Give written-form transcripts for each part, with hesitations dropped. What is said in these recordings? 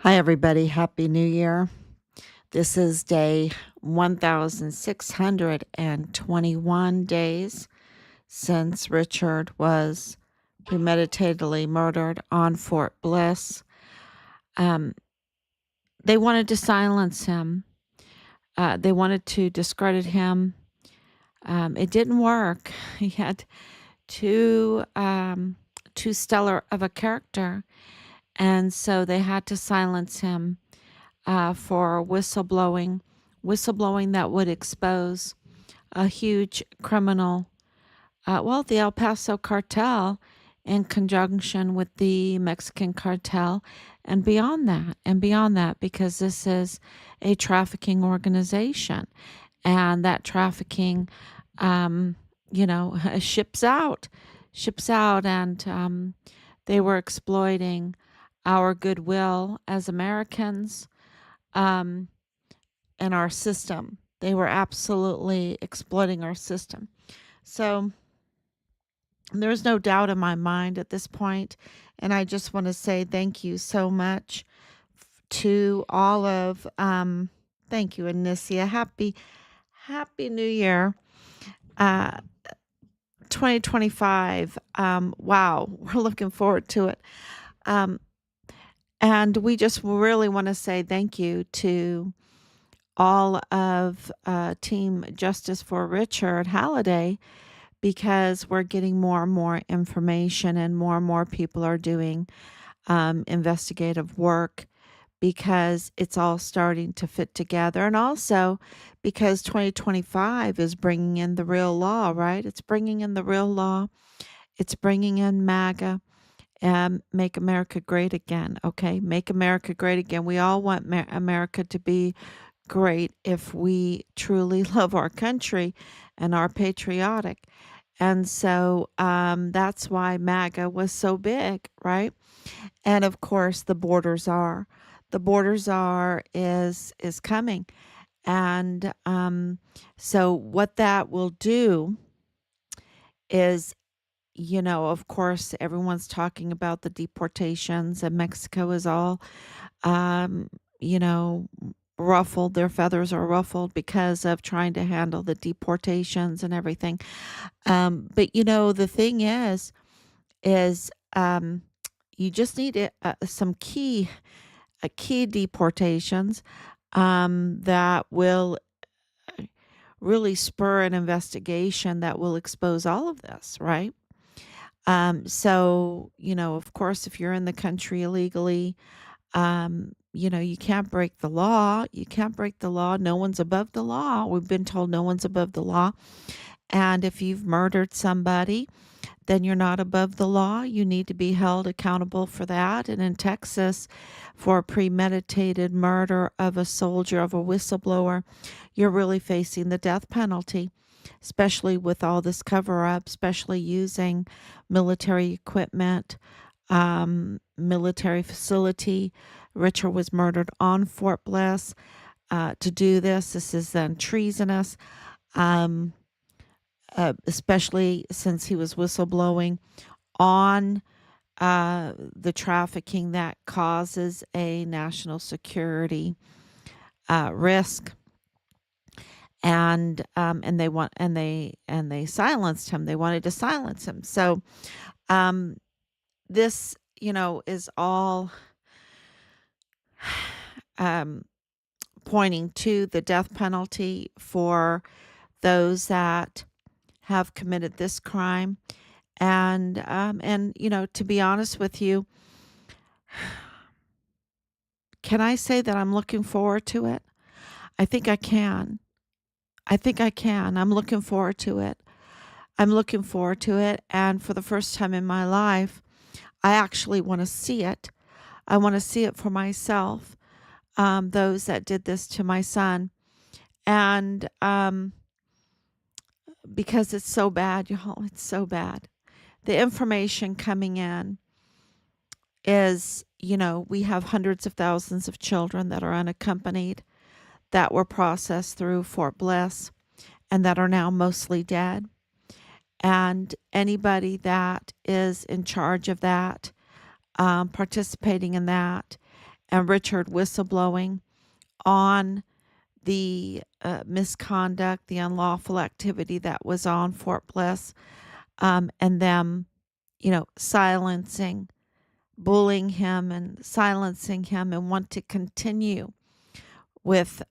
Hi, everybody. Happy New Year. This is day 1,621 days since Richard was premeditatedly murdered on Fort Bliss. Um, they wanted to silence him. They wanted to discredit him. It didn't work. He had too stellar of a character, and so they had to silence him for whistleblowing that would expose a huge criminal, the El Paso cartel in conjunction with the Mexican cartel and beyond that, because this is a trafficking organization and that trafficking, um, ships out and they were exploiting our goodwill as Americans, um, and our system. They were absolutely exploiting our system. So there's no doubt in my mind at this point, and I just want to say thank you so much to all of. Thank you, Anicia. Happy New Year, uh, 2025. Wow, we're looking forward to it. Um, and we just really want to say thank you to all of Team Justice for Richard Halliday, because we're getting more and more information and more people are doing investigative work, because it's all starting to fit together. And also because 2025 is bringing in the real law, right? It's bringing in the real law. It's bringing in MAGA. Make America great again. Okay. Make America great again. We all want America to be great if we truly love our country and are patriotic. And so that's why MAGA was so big, right? And of course, the borders are is coming, and so what that will do is, of course, everyone's talking about the deportations, and Mexico is all, um, you know, ruffled. Their feathers are ruffled because of trying to handle the deportations and everything. But the thing is you just need some key deportations that will really spur an investigation that will expose all of this, right? So, of course, if you're in the country illegally, you can't break the law. You can't break the law. No one's above the law. We've been told no one's above the law. And if you've murdered somebody, then you're not above the law. You need to be held accountable for that. And in Texas, for premeditated murder of a soldier, of a whistleblower, you're really facing the death penalty, especially with all this cover up, especially using military equipment, military facility. Richard was murdered on Fort Bliss. To do this is then treasonous. Um, Especially since he was whistleblowing on the trafficking that causes a national security risk. And they silenced him. They wanted to silence him. So um, this, is all pointing to the death penalty for those that have committed this crime. And to be honest with you, can I say that I'm looking forward to it? I think I can. I'm looking forward to it. And for the first time in my life, I actually want to see it. I want to see it for myself. Those that did this to my son. And because it's so bad, y'all. It's so bad. The information coming in is, we have hundreds of thousands of children that are unaccompanied that were processed through Fort Bliss and that are now mostly dead. And anybody that is in charge of that, participating in that, and Richard whistleblowing on the misconduct, the unlawful activity that was on Fort Bliss, and them, silencing, bullying him and silencing him, and want to continue with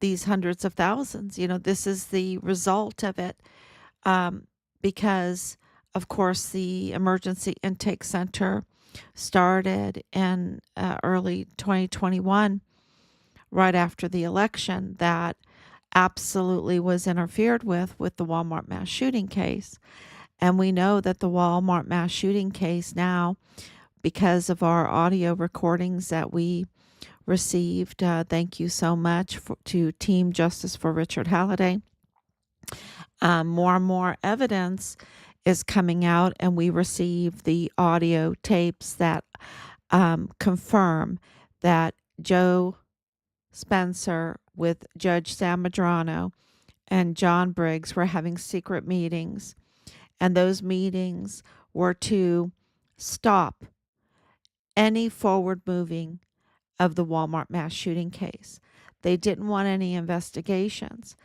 these hundreds of thousands. This is the result of it, because, of course, the emergency intake center started in early 2021, right after the election, that absolutely was interfered with the Walmart mass shooting case. And we know that the Walmart mass shooting case now, because of our audio recordings that we received, thank you so much to Team Justice for Richard Halliday. More and more evidence is coming out, and we receive the audio tapes that confirm that Joe Spencer with Judge Sam Madrano and John Briggs were having secret meetings, and those meetings were to stop any forward moving of the Walmart mass shooting case. They didn't want any investigations.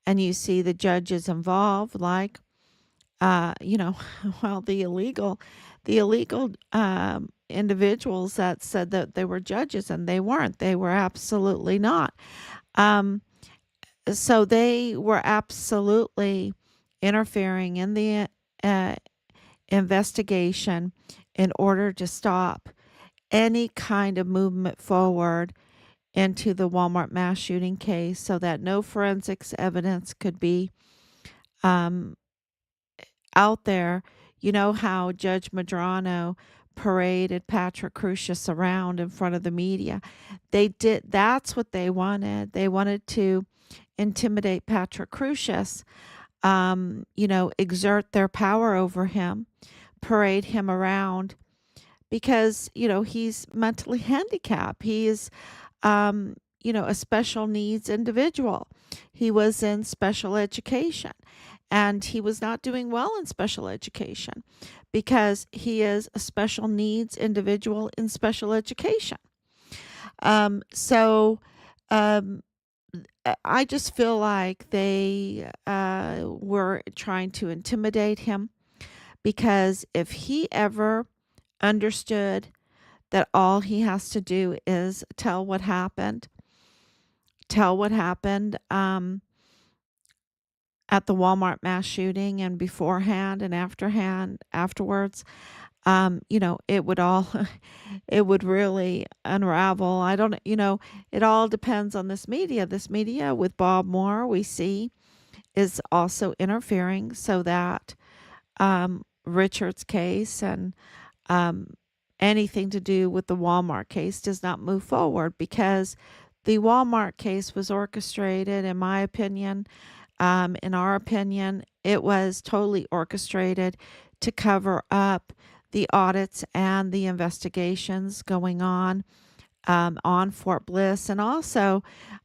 And you see the judges involved, like, well, the illegal individuals that said that they were judges, and they weren't. They were absolutely not. So they were absolutely interfering in the investigation in order to stop any kind of movement forward into the Walmart mass shooting case, so that no forensics evidence could be out there. You know how Judge Madrano paraded Patrick Crucius around in front of the media? That's what they wanted. They wanted to intimidate Patrick Crucius, exert their power over him, parade him around, because, he's mentally handicapped. He is, a special needs individual. He was in special education, and he was not doing well in special education because he is a special needs individual in special education. So I just feel like they were trying to intimidate him, because if he ever understood that all he has to do is tell what happened at the Walmart mass shooting, and beforehand and afterwards, it would all, it would really unravel. I don't, it all depends on this media. This media with Bob Moore, we see, is also interfering so that Richard's case and anything to do with the Walmart case does not move forward, because the Walmart case was orchestrated, in my opinion. In our opinion, it was totally orchestrated to cover up the audits and the investigations going on Fort Bliss, and also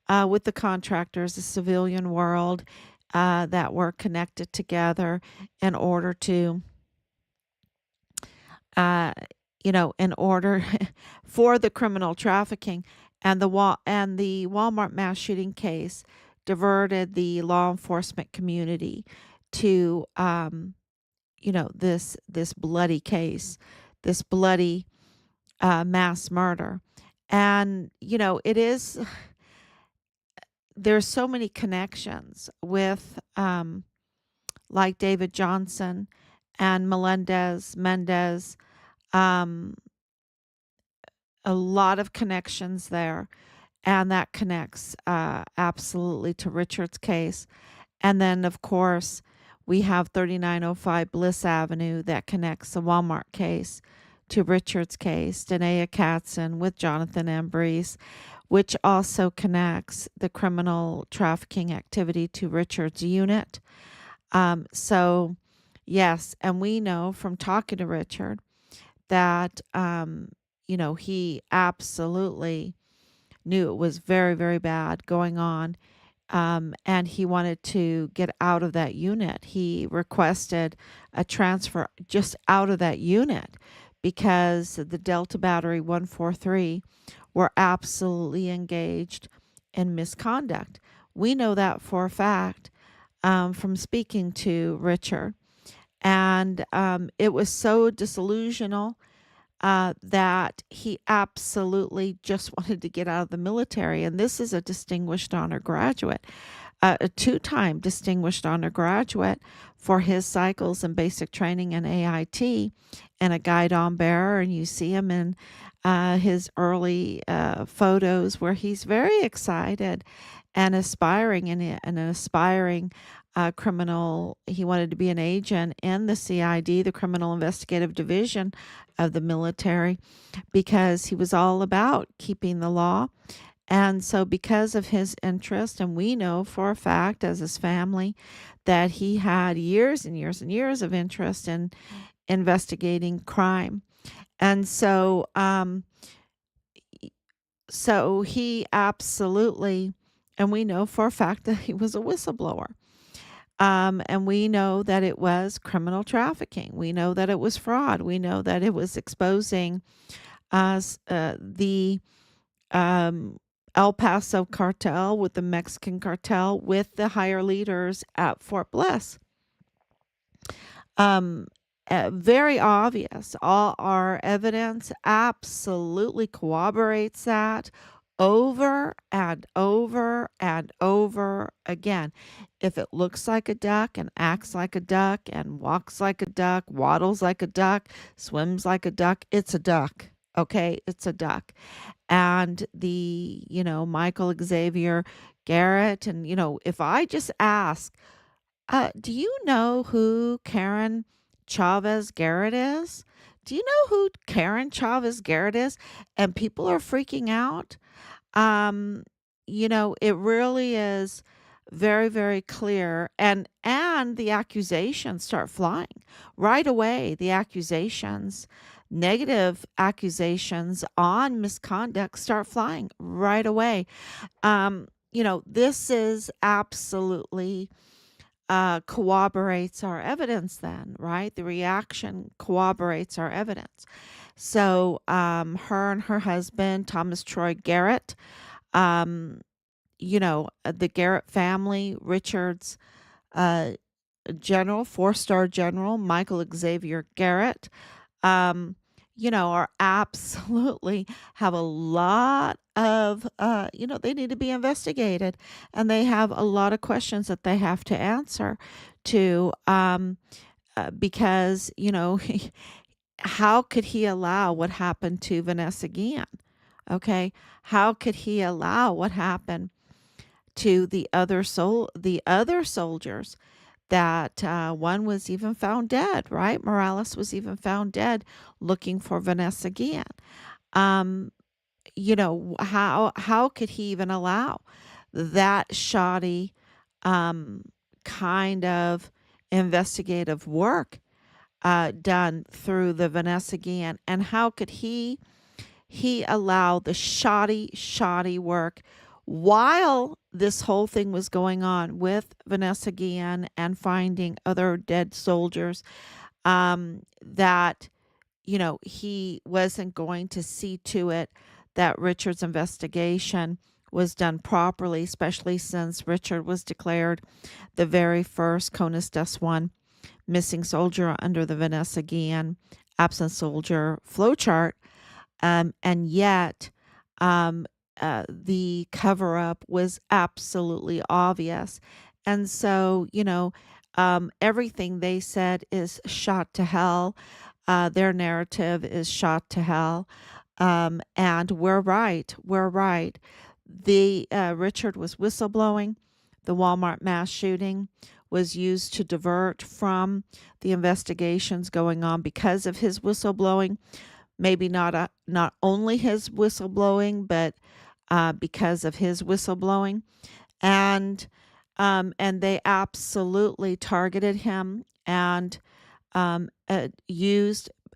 with the contractors, the civilian world, that were connected together in order to, in order for the criminal trafficking. And the Walmart mass shooting case diverted the law enforcement community to, this bloody case, this bloody mass murder. And, it is, there's so many connections with, like David Johnson and Mendez, a lot of connections there. And that connects absolutely to Richard's case. And then, of course, we have 3905 Bliss Avenue that connects the Walmart case to Richard's case, Danae Katzen with Jonathan Embreeze, which also connects the criminal trafficking activity to Richard's unit. So, yes, and we know from talking to Richard that, he absolutely knew it was very, very bad going on, and he wanted to get out of that unit. He requested a transfer just out of that unit because the Delta Battery 143 were absolutely engaged in misconduct. We know that for a fact from speaking to Richard. And it was so disillusional that he absolutely just wanted to get out of the military. And this is a distinguished honor graduate, a two-time distinguished honor graduate for his cycles and basic training in AIT, and a guidon bearer. And you see him in his early photos where he's very excited and aspiring, and an aspiring criminal. He wanted to be an agent in the CID, the Criminal Investigative Division of the military, because he was all about keeping the law. And so, because of his interest, and we know for a fact as his family that he had years and years and years of interest in investigating crime. And so he absolutely, and we know for a fact that he was a whistleblower. And we know that it was criminal trafficking. We know that it was fraud. We know that it was exposing the El Paso cartel with the Mexican cartel with the higher leaders at Fort Bliss. Very obvious. All our evidence absolutely corroborates that over and over and over again. If it looks like a duck and acts like a duck and walks like a duck, waddles like a duck, swims like a duck, it's a duck. Okay, it's a duck. And Michael Xavier Garrett, and, if I just ask, do you know who Karen Chavez Garrett is? Do you know who Karen Chavez Garrett is? And people are freaking out. It really is very, very clear. And the accusations start flying right away. The accusations, negative accusations on misconduct start flying right away. This is absolutely corroborates our evidence then, right? The reaction corroborates our evidence. So her and her husband, Thomas Troy Garrett, the Garrett family, Richard's general, four-star general, Michael Xavier Garrett, are absolutely have a lot of, they need to be investigated, and they have a lot of questions that they have to answer to, because, how could he allow what happened to Vanessa Guillen? Okay. How could he allow what happened to the other soldiers that one was even found dead, right? Morales was even found dead looking for Vanessa Guillen. How could he even allow that shoddy kind of investigative work done through the Vanessa Guillen? And how could he allow the shoddy work while this whole thing was going on with Vanessa Guillen and finding other dead soldiers, that, he wasn't going to see to it that Richard's investigation was done properly, especially since Richard was declared the very first CONUS DES 1 missing soldier under the Vanessa Guillen absent soldier flowchart. And yet, the cover up was absolutely obvious. And so, everything they said is shot to hell. Their narrative is shot to hell. And we're right. We're right. The Richard was whistleblowing. The Walmart mass shooting was used to divert from the investigations going on because of his whistleblowing. Maybe not only his whistleblowing, but because of his whistleblowing, and they absolutely targeted him and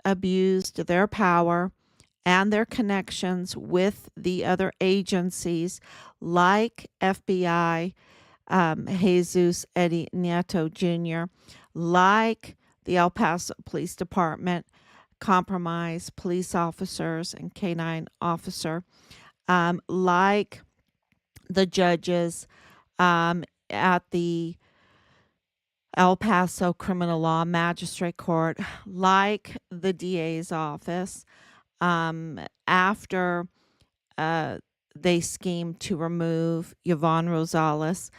abused their power and their connections with the other agencies like FBI, Jesus Eddie Nieto Jr., like the El Paso Police Department, compromised police officers and canine officer, like the judges at the El Paso Criminal Law Magistrate Court, like the DA's office, after uh, they schemed to remove Yvonne Rosales,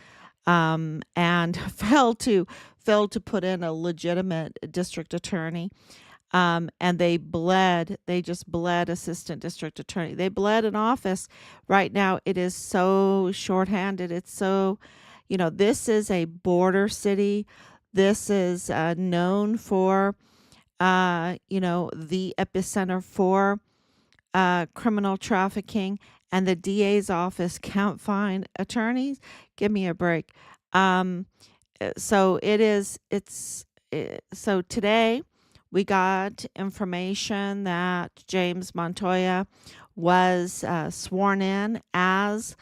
and failed to put in a legitimate district attorney. And they just bled assistant district attorney. They bled an office. Right now, it is so shorthanded. It's so, this is a border city. This is known for, the epicenter for criminal trafficking, and the DA's office can't find attorneys. Give me a break. So so today we got information that James Montoya was sworn in as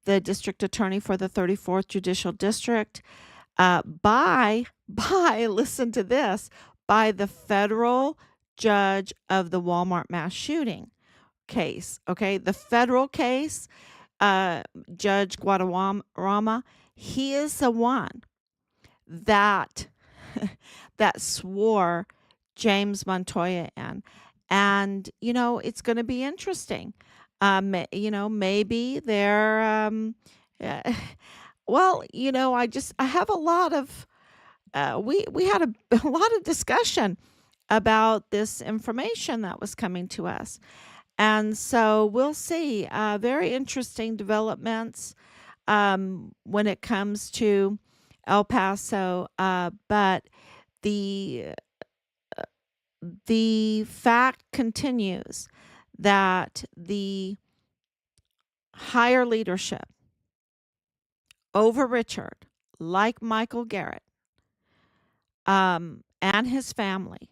the district attorney for the 34th Judicial District by listen to this, by the federal judge of the Walmart mass shooting case. Okay, the federal case, Judge Guadarrama, he is the one that swore James Montoya in. And, it's going to be interesting. Maybe they're, well, I have a lot of, we had a lot of discussion about this information that was coming to us. And so we'll see very interesting developments when it comes to El Paso. But the fact continues that the higher leadership over Richard, like Michael Garrett, and his family,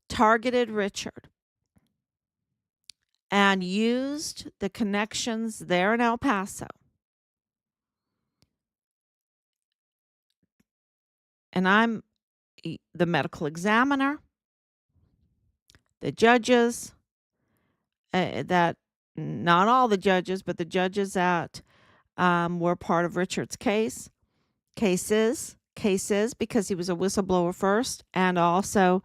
targeted Richard and used the connections there in El Paso. And I'm the medical examiner, the judges, that not all the judges, but the judges that were part of Richard's cases, because he was a whistleblower first, and also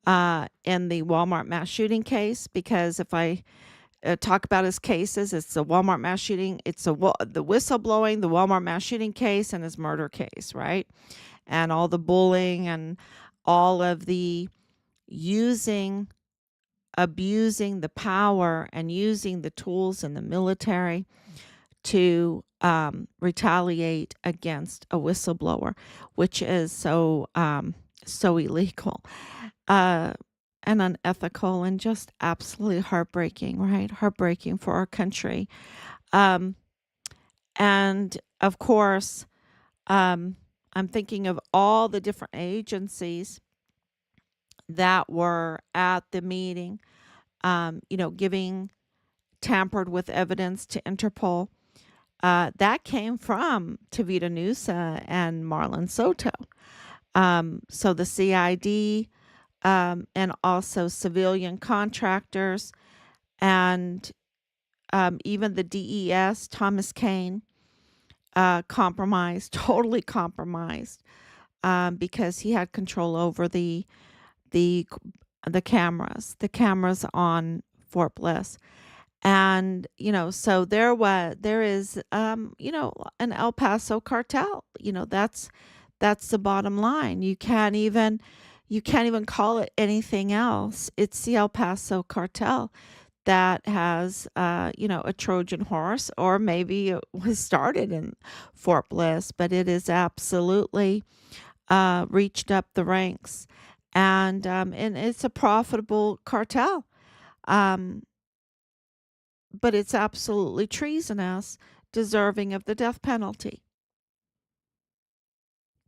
in the Walmart mass shooting case, because if I talk about his cases, it's the Walmart mass shooting, it's the whistleblowing, the Walmart mass shooting case, and his murder case, right? And all the bullying and all of the abusing the power and using the tools in the military to retaliate against a whistleblower, which is so illegal and unethical and just absolutely heartbreaking, right? Heartbreaking for our country. And of course, I'm thinking of all the different agencies that were at the meeting, giving tampered with evidence to Interpol. That came from Tavita Nusa and Marlon Soto. So the CID, and also civilian contractors, and even the DES, Thomas Kane, totally compromised, because he had control over the cameras on Fort Bliss. And, so there is, an El Paso cartel. That's the bottom line. You can't even call it anything else. It's the El Paso cartel that has, a Trojan horse, or maybe it was started in Fort Bliss, but it is absolutely reached up the ranks, and it's a profitable cartel. But it's absolutely treasonous, deserving of the death penalty.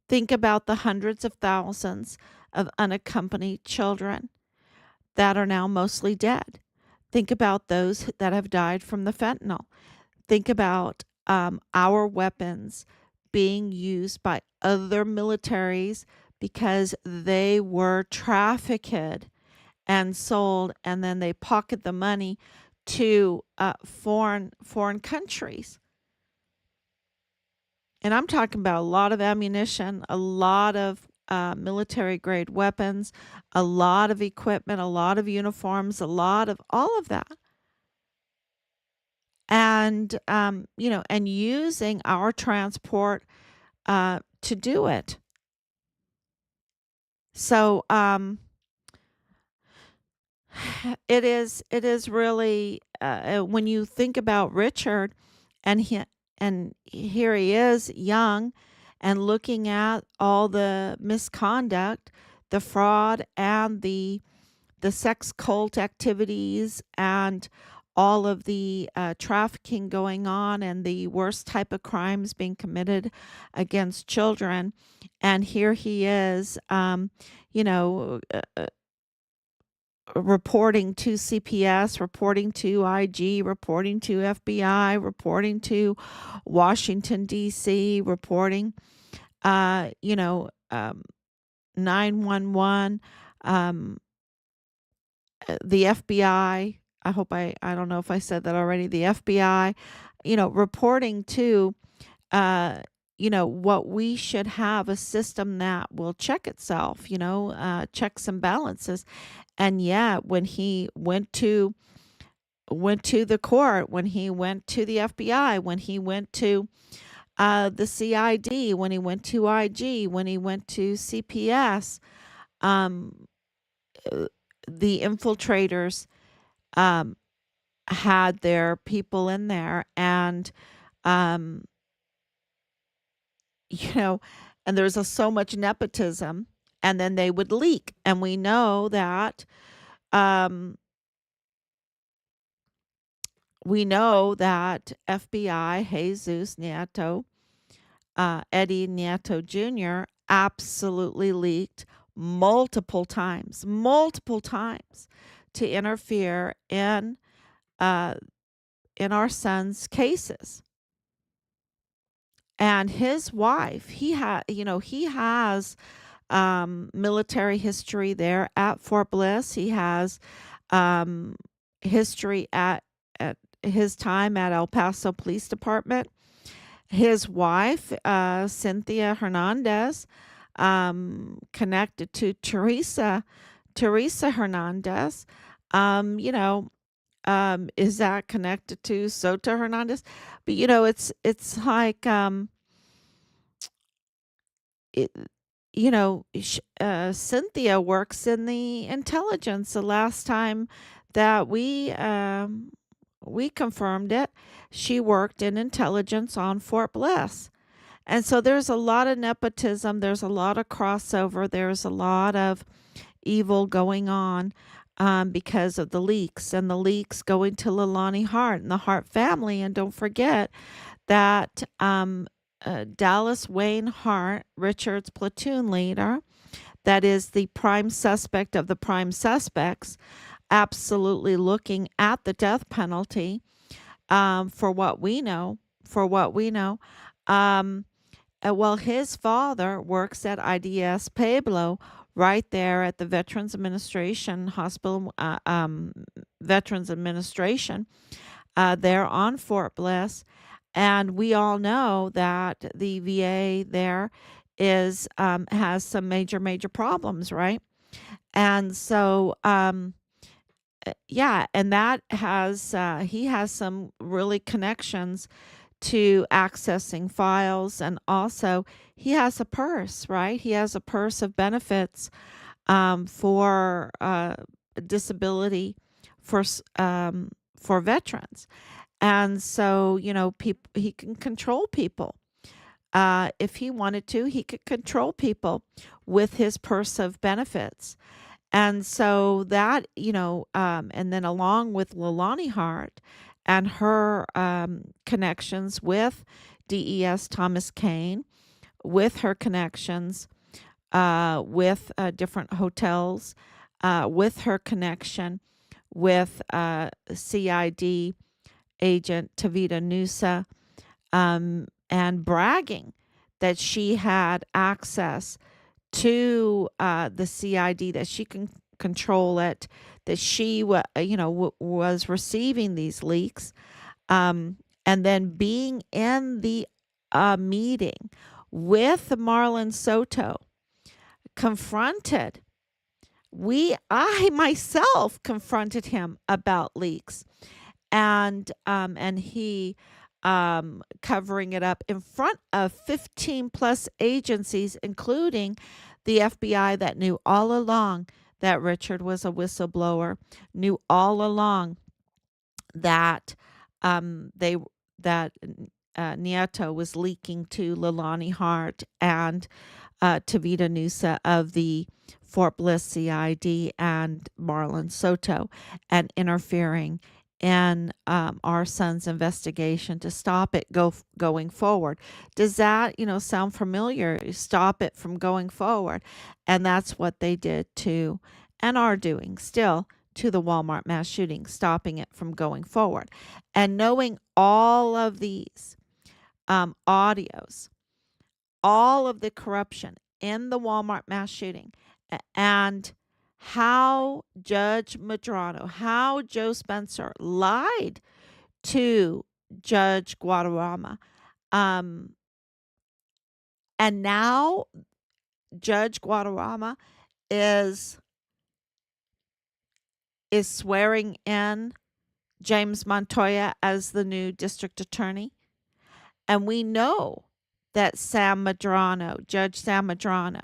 Think about the hundreds of thousands of unaccompanied children that are now mostly dead. Think about those that have died from the fentanyl. Think about our weapons being used by other militaries because they were trafficked and sold, and then they pocket the money to foreign countries. And I'm talking about a lot of ammunition, a lot of military grade weapons, a lot of equipment, a lot of uniforms, a lot of all of that. And, and using our transport to do it. So, it is really when you think about Richard, and here he is young and looking at all the misconduct, the fraud, and the sex cult activities, and all of the trafficking going on, and the worst type of crimes being committed against children. And here he is, you know, reporting to CPS, reporting to IG, reporting to FBI, reporting to Washington, D.C., reporting, uh, you know, um, 911, um, the FBI. I hope I don't know if I said that already. The FBI, reporting to, uh, what we should have a system that will check itself, checks and balances. And yet, when he went to the court, when he went to the FBI, when he went to the CID, when he went to IG, when he went to CPS, um, uh, the infiltrators um, had their people in there, and um, you know, and there's so much nepotism, and then they would leak, and we know that. Um, we know that FBI Jesus Nieto, Eddie Nieto Jr., absolutely leaked multiple times to interfere uh, in our son's cases. And his wife, he has military history there at Fort Bliss. He has um, history at his time at El Paso Police Department. His wife, Cynthia Hernandez, connected to Teresa Hernandez. You know, is that connected to Sota Hernandez? But it's like it, Cynthia works in the intelligence. The last time that we confirmed it, she worked in intelligence on Fort Bliss. And so there's a lot of nepotism, there's a lot of crossover, there's a lot of evil going on because of the leaks, and the leaks going to Leilani Hart and the Hart family. And don't forget that Dallas Wayne Hart, Richard's platoon leader, that is the prime suspect of the prime suspects, absolutely looking at the death penalty. For what we know, um, well, his father works at IDS Pueblo, right there at the Veterans Administration Hospital, Veterans Administration, there on Fort Bliss. And we all know that the VA there is has some major problems, right? And so, yeah, and that has he has some really connections to accessing files, and also he has a purse, right? He has a purse of benefits for disability for veterans. And so, people, he can control people. If he wanted to, he could control people with his purse of benefits. And so that, and then along with Leilani Hart and her connections with DES Thomas Kane, with her connections with different hotels, with her connection with CID agent Tavita Nusa, and bragging that she had access to the CID, that she can control it, that she was receiving these leaks, and then being in the meeting with Marlon Soto, confronted. I myself confronted him about leaks, and he covering it up in front of 15 plus agencies, including the FBI, that knew all along that Richard was a whistleblower, knew all along that they that Nieto was leaking to Leilani Hart and Tavita Nusa of the Fort Bliss CID and Marlon Soto, and interfering in our son's investigation to stop it going forward. Does that, sound familiar? Stop it from going forward. And that's what they did to, and are doing still, to the Walmart mass shooting, stopping it from going forward. And knowing all of these audios, all of the corruption in the Walmart mass shooting, and how Judge Madrano, how Joe Spencer lied to Judge Guadarrama. And now Judge Guadarrama is swearing in James Montoya as the new district attorney. And we know that Judge Sam Madrano,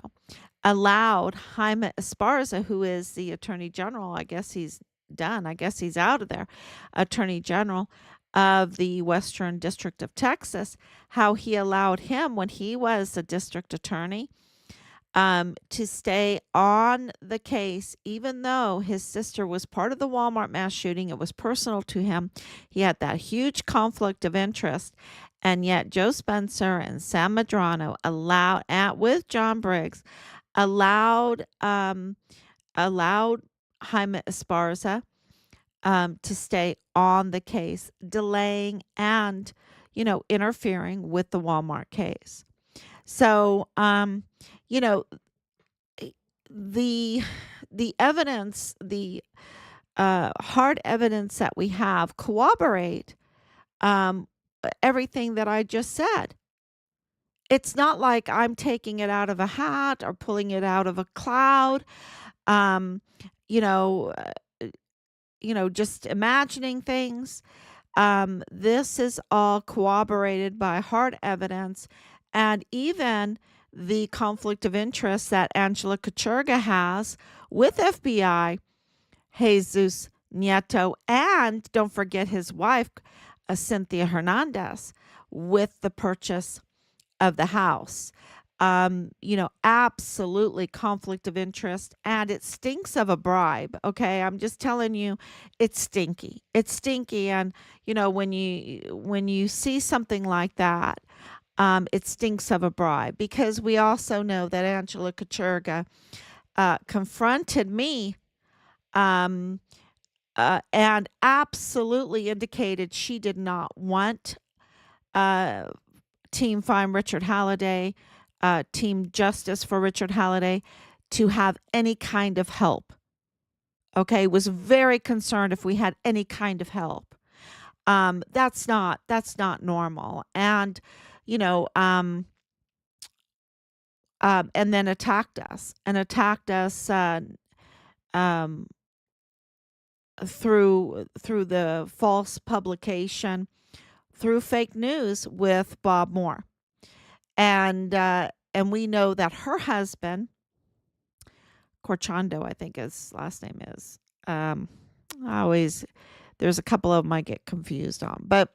allowed Jaime Esparza, who is the attorney general, I guess he's done, I guess he's out of there, attorney general of the Western District of Texas, how he allowed him, when he was a district attorney, to stay on the case, even though his sister was part of the Walmart mass shooting. It was personal to him. He had that huge conflict of interest. And yet Joe Spencer and Sam Madrano with John Briggs, allowed Jaime Esparza to stay on the case, delaying and interfering with the Walmart case. So the evidence, the hard evidence that we have, corroborate everything that I just said. It's not like I'm taking it out of a hat or pulling it out of a cloud. Um, you know, just imagining things. This is all corroborated by hard evidence, and even the conflict of interest that Angela Kachurga has with FBI, Jesus Nieto, and don't forget his wife, Cynthia Hernandez, with the purchase of the house. Absolutely conflict of interest, and it stinks of a bribe. Okay, I'm just telling you, it's stinky. It's stinky, and when you see something like that, it stinks of a bribe, because we also know that Angela Kachurga confronted me, and absolutely indicated she did not want Team Find Richard Halliday, Team Justice for Richard Halliday, to have any kind of help. Okay, was very concerned if we had any kind of help. That's not normal, and and then attacked us through the false publication, through fake news with Bob Moore. And we know that her husband, Corchando, I think his last name is. There's a couple of them I get confused on, but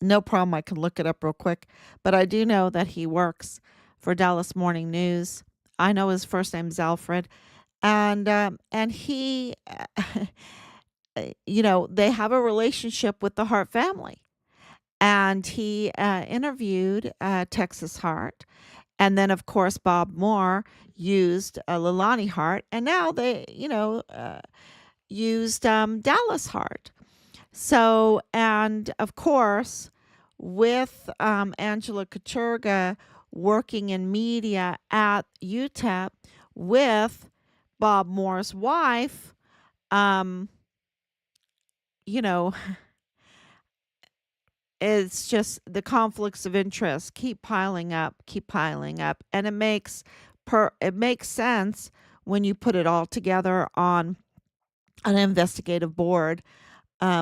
no problem. I can look it up real quick. But I do know that he works for Dallas Morning News. I know his first name is Alfred, and he, they have a relationship with the Hart family. And he interviewed Texas Hart. And then, of course, Bob Moore used Leilani Hart. And now they, used Dallas Hart. So, and of course, with Angela Kachurga working in media at UTEP with Bob Moore's wife, um, you know, it's just the conflicts of interest keep piling up, and it makes sense when you put it all together on an investigative board,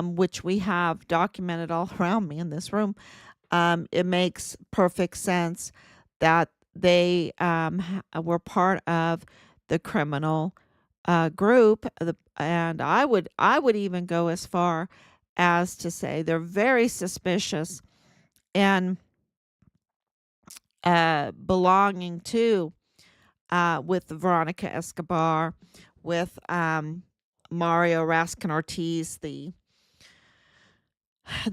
which we have documented all around me in this room. It makes perfect sense that they were part of the criminal group, and I would even go as far as to say they're very suspicious and belonging to with Veronica Escobar, with Mario Raskin Ortiz, the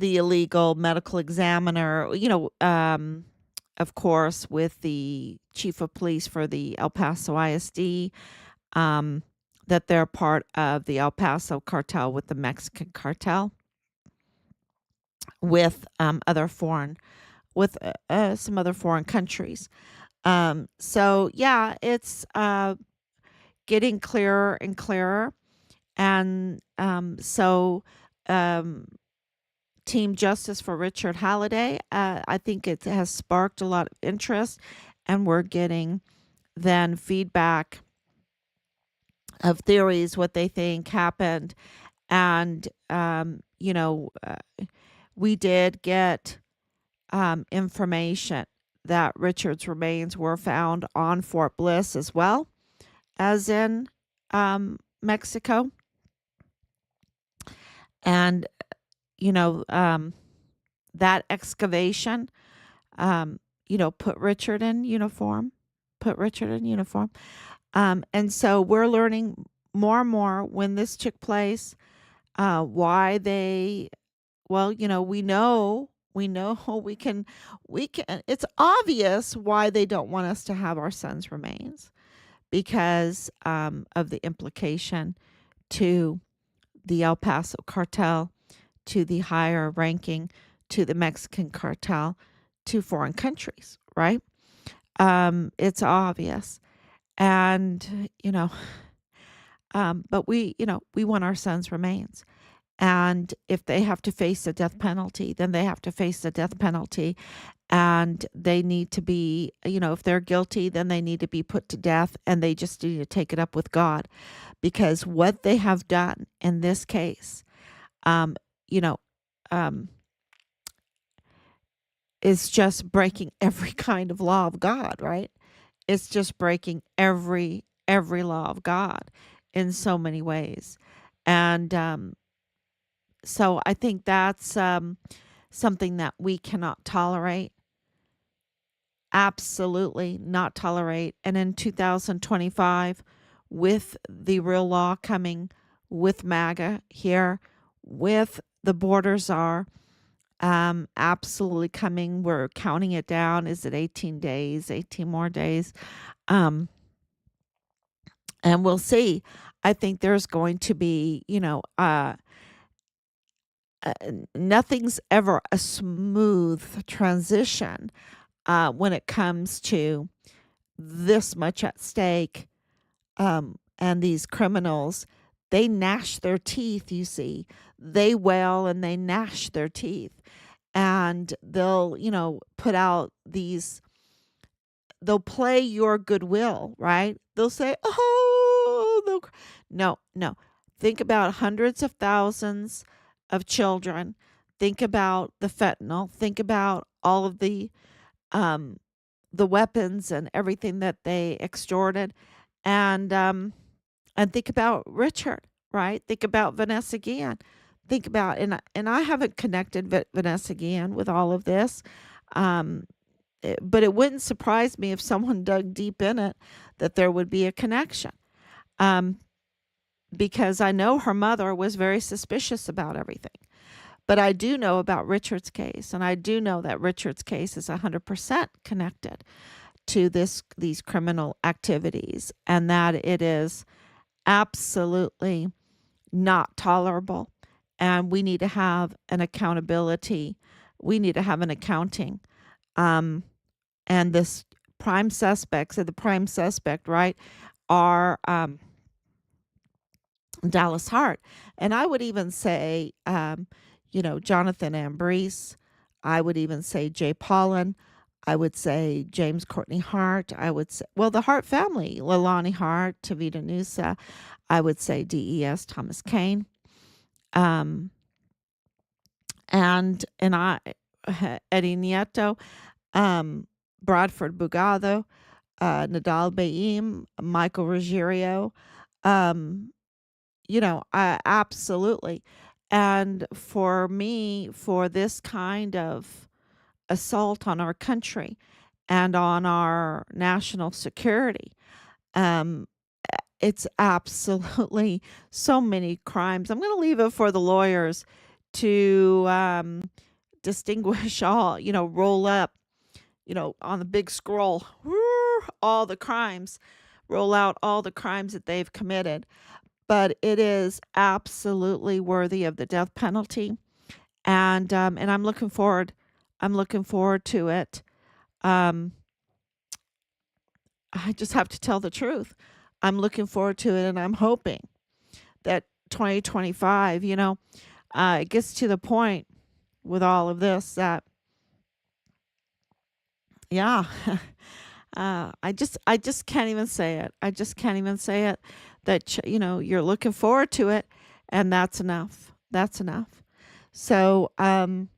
illegal medical examiner, of course, with the chief of police for the El Paso ISD, that they're part of the El Paso cartel with the Mexican cartel, with some other foreign countries. So yeah, it's getting clearer and clearer, and so um, Team Justice for Richard Halliday. I think it has sparked a lot of interest, and we're getting then feedback of theories, what they think happened. And, we did get information that Richard's remains were found on Fort Bliss as well as in Mexico. And, you know, um, that excavation, put Richard in uniform, and so we're learning more and more when this took place, why they, well, we know we can, it's obvious why they don't want us to have our son's remains because of the implication to the El Paso cartel, to the higher ranking, to the Mexican cartel, to foreign countries, right? It's obvious. And, but we want our son's remains. And if they have to face a death penalty, then they have to face the death penalty. And they need to be, if they're guilty, then they need to be put to death, and they just need to take it up with God. Because what they have done in this case, um, you know, um, is just breaking every kind of law of God, right? It's just breaking every law of God in so many ways. And so I think that's something that we cannot tolerate. Absolutely not tolerate. And in 2025, with the real law coming, with MAGA here, with the borders are absolutely coming. We're counting it down. Is it 18 days, 18 more days? Um, and we'll see. I think there's going to be, uh, nothing's ever a smooth transition when it comes to this much at stake. And these criminals, they gnash their teeth, you see. They wail and they gnash their teeth. And they'll, put out they'll play your goodwill, right? They'll say, oh, no, no. Think about hundreds of thousands of children. Think about the fentanyl. Think about all of um, the weapons and everything that they extorted, and think about Richard, right? Think about Vanessa Guillen. Think about and I haven't connected Vanessa Guillen with all of this, um, but it wouldn't surprise me if someone dug deep in it that there would be a connection, um, because I know her mother was very suspicious about everything. But I do know about Richard's case, and I do know that Richard's case is 100% connected to these criminal activities, and that it is absolutely not tolerable. And we need to have an accountability. We need to have an accounting. Um, and this the prime suspect, right, are Dallas Hart. And I would even say, Jonathan Ambrose. I would even say Jay Pollan. I would say James Courtney Hart. I would say, well, the Hart family, Leilani Hart, Tavita Nusa. I would say DES, Thomas Kane. Um, and I, Eddie Nieto, um, Bradford Bugado, Nadal Baim, Michael Ruggiero. Um, absolutely. And for me, for this kind of assault on our country and on our national security, um, it's absolutely so many crimes. I'm going to leave it for the lawyers to distinguish all, roll up, on the big scroll, all the crimes, roll out all the crimes that they've committed. But it is absolutely worthy of the death penalty, and I'm looking forward. I'm looking forward to it. Um, I just have to tell the truth. I'm looking forward to it, and I'm hoping that 2025, it gets to the point with all of this that, yeah, I just can't even say it. I just can't even say it. That you're looking forward to it, and that's enough. That's enough. So, and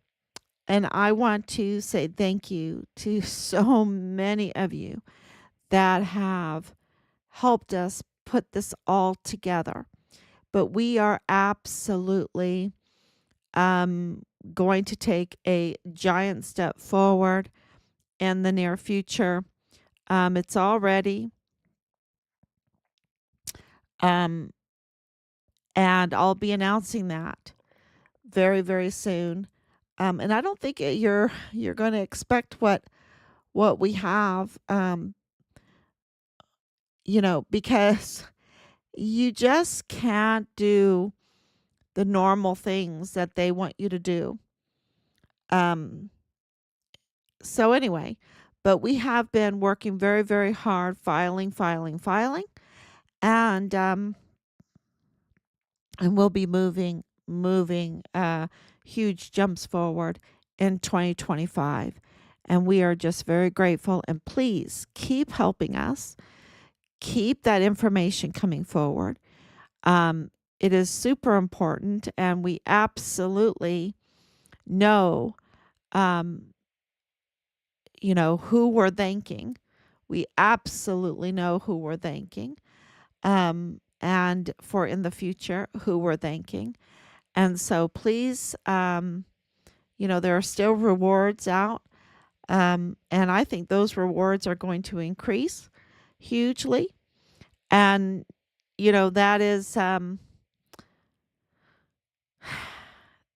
I want to say thank you to so many of you that have helped us put this all together. But we are absolutely um, going to take a giant step forward in the near future. It's already, um, and I'll be announcing that very, very soon. And I don't think you're going to expect what we have, because you just can't do the normal things that they want you to do. Um, so anyway, but we have been working very, very hard, filing, and and we'll be moving huge jumps forward in 2025. And we are just very grateful. And please keep helping us. Keep that information coming forward. It is super important, and we absolutely know, um, who we're thanking. We absolutely know who we're thanking, and for in the future, who we're thanking. And so please, there are still rewards out. And I think those rewards are going to increase hugely. And, that is,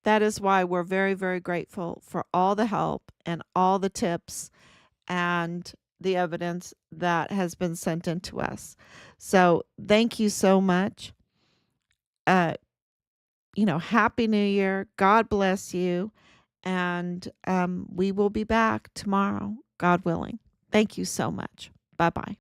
that is why we're very, very grateful for all the help and all the tips and the evidence that has been sent in to us. So thank you so much. Uh, Happy New Year. God bless you. And we will be back tomorrow, God willing. Thank you so much. Bye bye.